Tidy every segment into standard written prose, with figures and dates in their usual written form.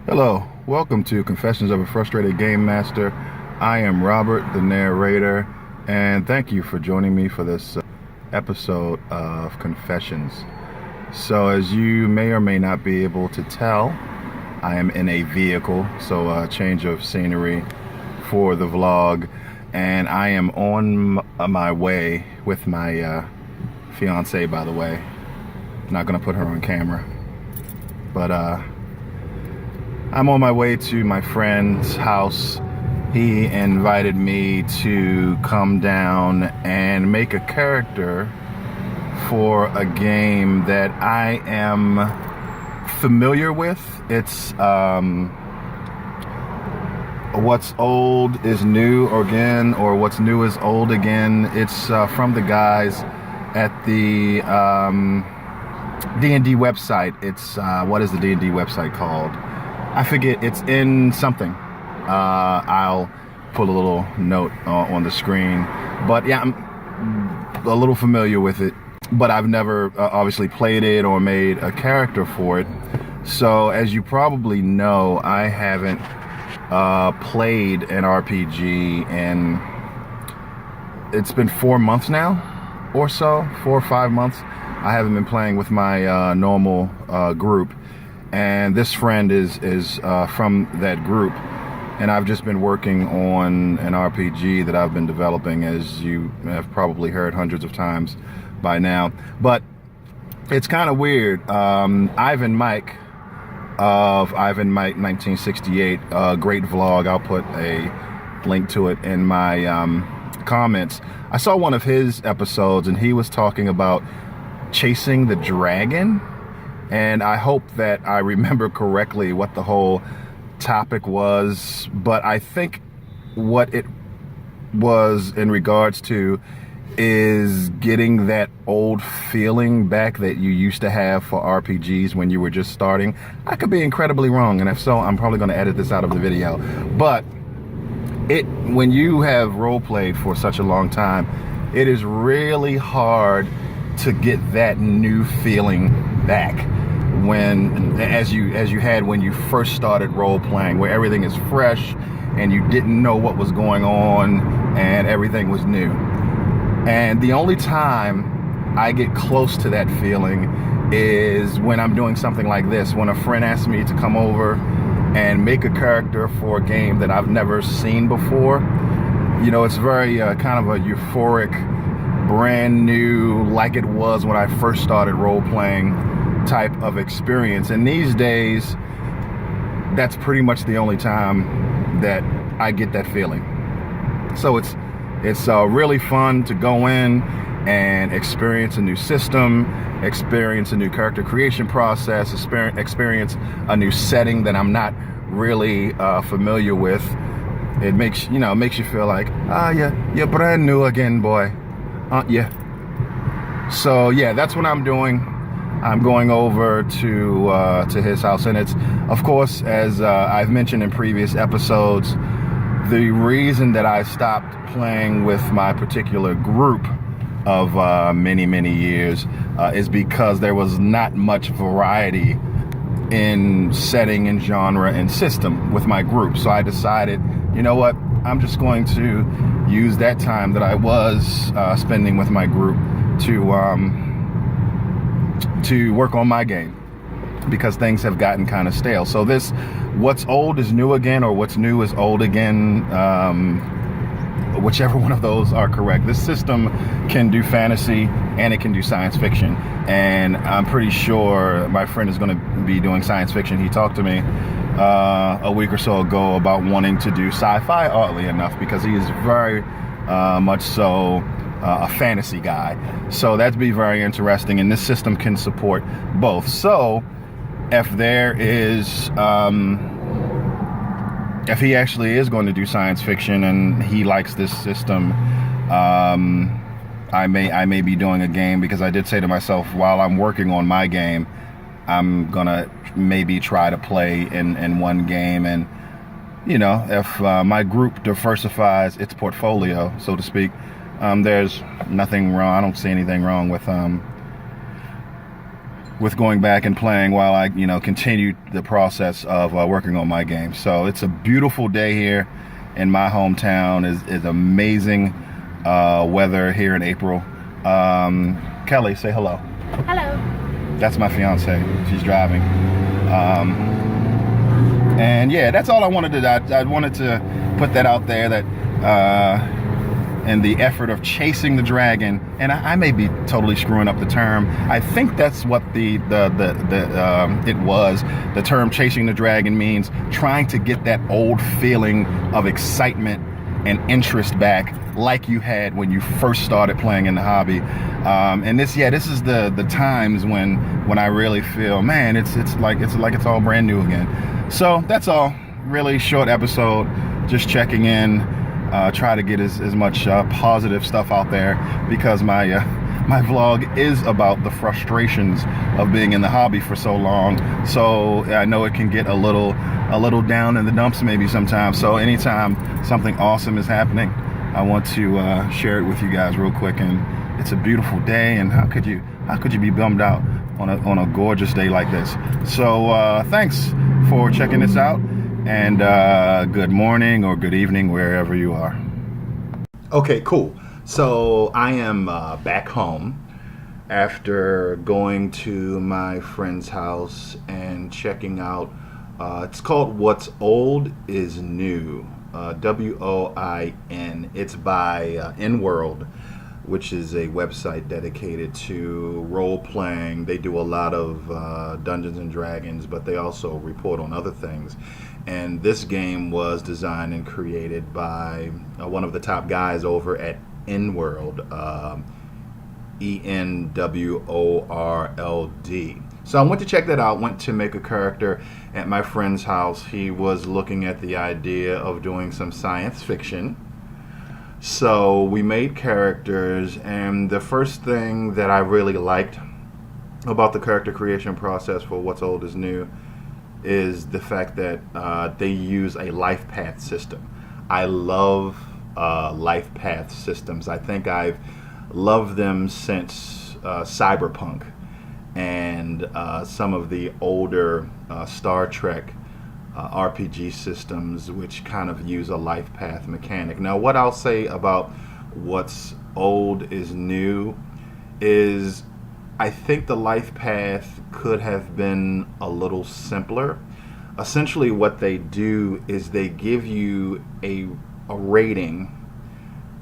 Hello, welcome to Confessions of a Frustrated Game Master. I am Robert, the narrator, and thank you for joining me for this episode of Confessions. So as you may or may not be able to tell, I am in a vehicle, so a change of scenery for the vlog, and I am on my way with my fiance, by the way. Not gonna put her on camera, but I'm on my way to my friend's house. He invited me to come down and make a character for a game that I am familiar with. It's what's old is new again, or what's new is old again. It's from the guys at the D&D website. It's what is the D&D website called? I forget. It's in something. I'll put a little note on the screen. But yeah, I'm a little familiar with it, but I've never obviously played it or made a character for it. So as you probably know, I haven't played an RPG in, it's been 4 months now or so, 4 or 5 months. I haven't been playing with my normal group. And this friend is from that group, and I've just been working on an RPG that I've been developing, as you have probably heard hundreds of times by now. But it's kind of weird. Ivan Mike of Ivan Mike 1968, great vlog. I'll put a link to it in my comments. I saw one of his episodes, and he was talking about chasing the dragon. And I hope that I remember correctly what the whole topic was, but I think what it was in regards to is getting that old feeling back that you used to have for RPGs when you were just starting. I could be incredibly wrong, and if so, I'm probably going to edit this out of the video. But when you have role played for such a long time, it is really hard to get that new feeling back as you had when you first started role playing, where everything is fresh and you didn't know what was going on and everything was new. And the only time I get close to that feeling is when I'm doing something like this, when a friend asks me to come over and make a character for a game that I've never seen before. You know, it's very kind of a euphoric, brand new, like it was when I first started role playing type of experience. And these days, that's pretty much the only time that I get that feeling. So it's really fun to go in and experience a new system, experience a new character creation process, experience a new setting that I'm not really familiar with. It makes you feel like, you're brand new again, boy, aren't you? So yeah, that's what I'm doing. I'm going over to his house, and it's, of course, as I've mentioned in previous episodes, the reason that I stopped playing with my particular group of many years is because there was not much variety in setting and genre and system with my group. So I decided, you know what, I'm just going to use that time that I was spending with my group to work on my game, because things have gotten kind of stale. So this, what's old is new again, or what's new is old again, whichever one of those are correct. This system can do fantasy and it can do science fiction, and I'm pretty sure my friend is going to be doing science fiction. He talked to me a week or so ago about wanting to do sci-fi, oddly enough, because he is very much so a fantasy guy. So that'd be very interesting, and this system can support both. So if there is if he actually is going to do science fiction and he likes this system, I may be doing a game, because I did say to myself, while I'm working on my game, I'm gonna maybe try to play in one game. And you know, if my group diversifies its portfolio, so to speak, there's nothing wrong. I don't see anything wrong with with going back and playing while I, continue the process of working on my game. So it's a beautiful day here in my hometown. Is amazing weather here in April. Kelly, say hello. Hello. That's my fiance. She's driving. And yeah, that's all I wanted to do. I wanted to put that out there, that in the effort of chasing the dragon, and I may be totally screwing up the term. I think that's what the term chasing the dragon means, trying to get that old feeling of excitement and interest back like you had when you first started playing in the hobby. And this is the times when I really feel, man, it's like it's all brand new again. So that's all. Really short episode, just checking in. Try to get as much positive stuff out there, because my vlog is about the frustrations of being in the hobby for so long. So I know it can get a little down in the dumps maybe sometimes. So anytime something awesome is happening, I want to share it with you guys real quick. And it's a beautiful day, and how could you be bummed out on a gorgeous day like this? So thanks for checking this out. And good morning or good evening, wherever you are. Okay, cool. So I am back home after going to my friend's house and checking out, it's called What's Old is New, WOIN. It's by InWorld, which is a website dedicated to role-playing. They do a lot of Dungeons and Dragons, but they also report on other things. And this game was designed and created by one of the top guys over at InWorld, ENWORLD. So I went to check that out, went to make a character at my friend's house. He was looking at the idea of doing some science fiction. So we made characters, and the first thing that I really liked about the character creation process for What's Old is New is the fact that they use a life path system. I love life path systems. I think I've loved them since Cyberpunk and some of the older Star Trek RPG systems, which kind of use a life path mechanic. Now, what I'll say about What's Old is New is I think the life path could have been a little simpler. Essentially what they do is they give you a rating,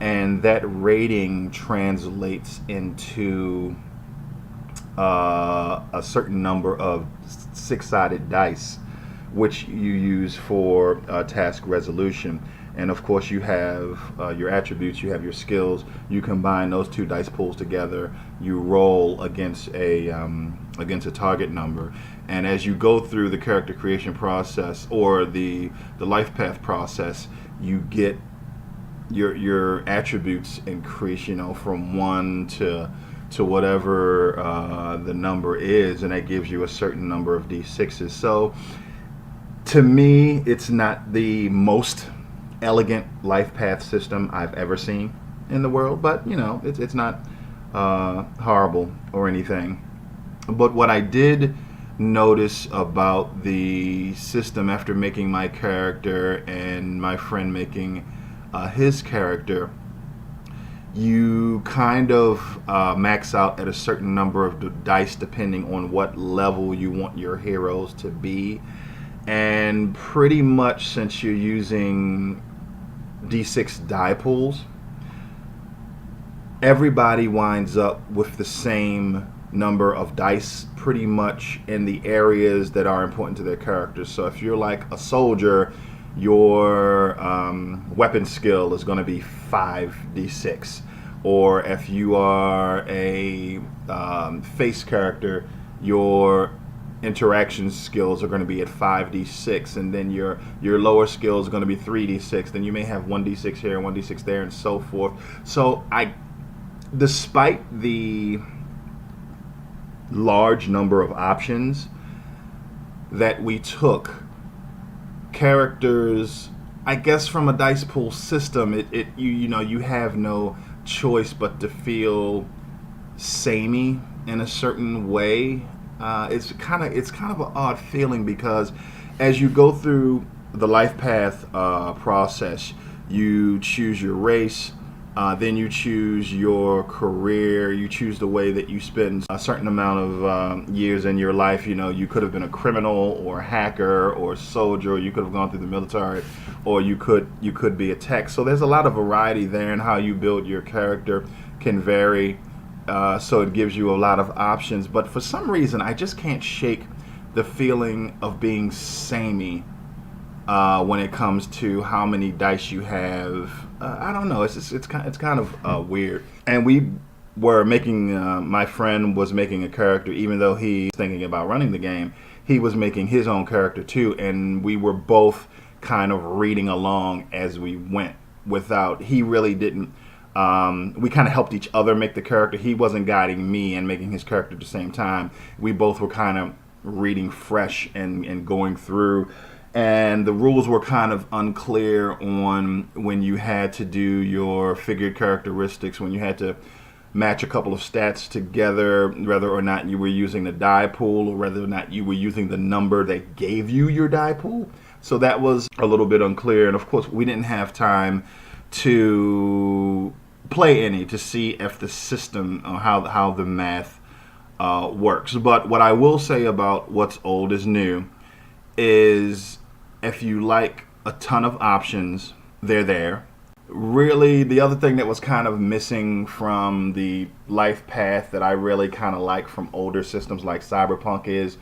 and that rating translates into a certain number of six-sided dice, which you use for task resolution. And of course you have your attributes, you have your skills. You combine those two dice pools together, you roll against a target number. And as you go through the character creation process or the life path process, you get your attributes increase, from 1 to whatever the number is, and that gives you a certain number of D6s. So to me, it's not the most elegant life path system I've ever seen in the world, but it's not horrible or anything. But what I did notice about the system after making my character and my friend making his character, you kind of max out at a certain number of dice depending on what level you want your heroes to be. And pretty much, since you're using D6 die pools, everybody winds up with the same number of dice pretty much in the areas that are important to their characters. So if you're like a soldier, your weapon skill is going to be 5d6. Or if you are a face character, your interaction skills are going to be at 5d6, and then your lower skills are going to be 3d6. Then you may have 1d6 here and 1d6 there, and so forth. So despite the large number of options that we took, characters, I guess from a dice pool system, you have no choice but to feel samey in a certain way It's kind of an odd feeling because as you go through the life path process, you choose your race, then you choose your career, you choose the way that you spend a certain amount of years in your life. You know, you could have been a criminal or a hacker or a soldier, or you could have gone through the military, or you could be a tech. So there's a lot of variety there, and how you build your character can vary. So it gives you a lot of options. But for some reason, I just can't shake the feeling of being samey when it comes to how many dice you have. I don't know. It's kind of weird. And we were making my friend was making a character, even though he's thinking about running the game. He was making his own character too, and we were both kind of reading along as we went. Without he really didn't. We kind of helped each other make the character. He wasn't guiding me and making his character at the same time. We both were kind of reading fresh and going through, and the rules were kind of unclear on when you had to do your figured characteristics, when you had to match a couple of stats together, whether or not you were using the die pool or whether or not you were using the number that gave you your die pool. So that was a little bit unclear, and of course we didn't have time to play any to see if the system or how the math works. But what I will say about what's old is new is if you like a ton of options, they're there. Really, the other thing that was kind of missing from the life path that I really kind of like from older systems like Cyberpunk is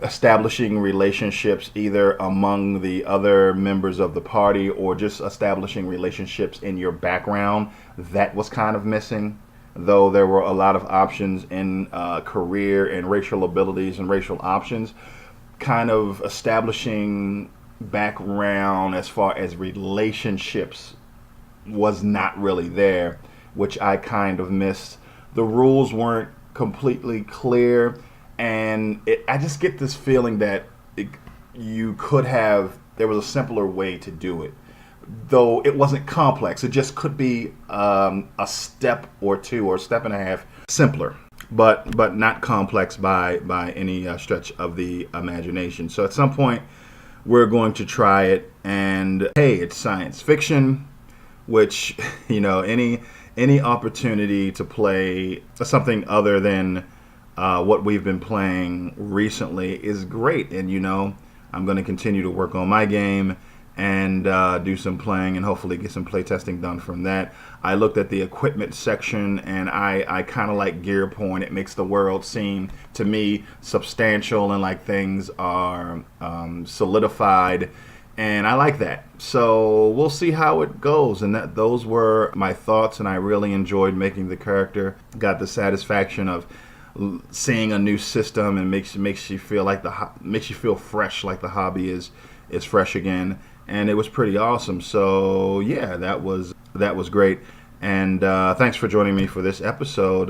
establishing relationships either among the other members of the party or just establishing relationships in your background. That was kind of missing, though there were a lot of options in career and racial abilities and racial options. Kind of establishing background as far as relationships was not really there, which I kind of missed. The rules weren't completely clear, and I just get this feeling that there was a simpler way to do it. Though it wasn't complex, it just could be a step or two or a step and a half simpler, but not complex by any stretch of the imagination. So at some point, we're going to try it, and hey, it's science fiction, which any opportunity to play something other than what we've been playing recently is great. And I'm going to continue to work on my game and do some playing and hopefully get some play testing done from that. I looked at the equipment section, and I kind of like gear porn. It makes the world seem to me substantial and like things are solidified, and I like that. So we'll see how it goes. And those were my thoughts, and I really enjoyed making the character. Got the satisfaction of seeing a new system, and makes you feel fresh, like the hobby is fresh again. And it was pretty awesome. So yeah, that was great. And thanks for joining me for this episode.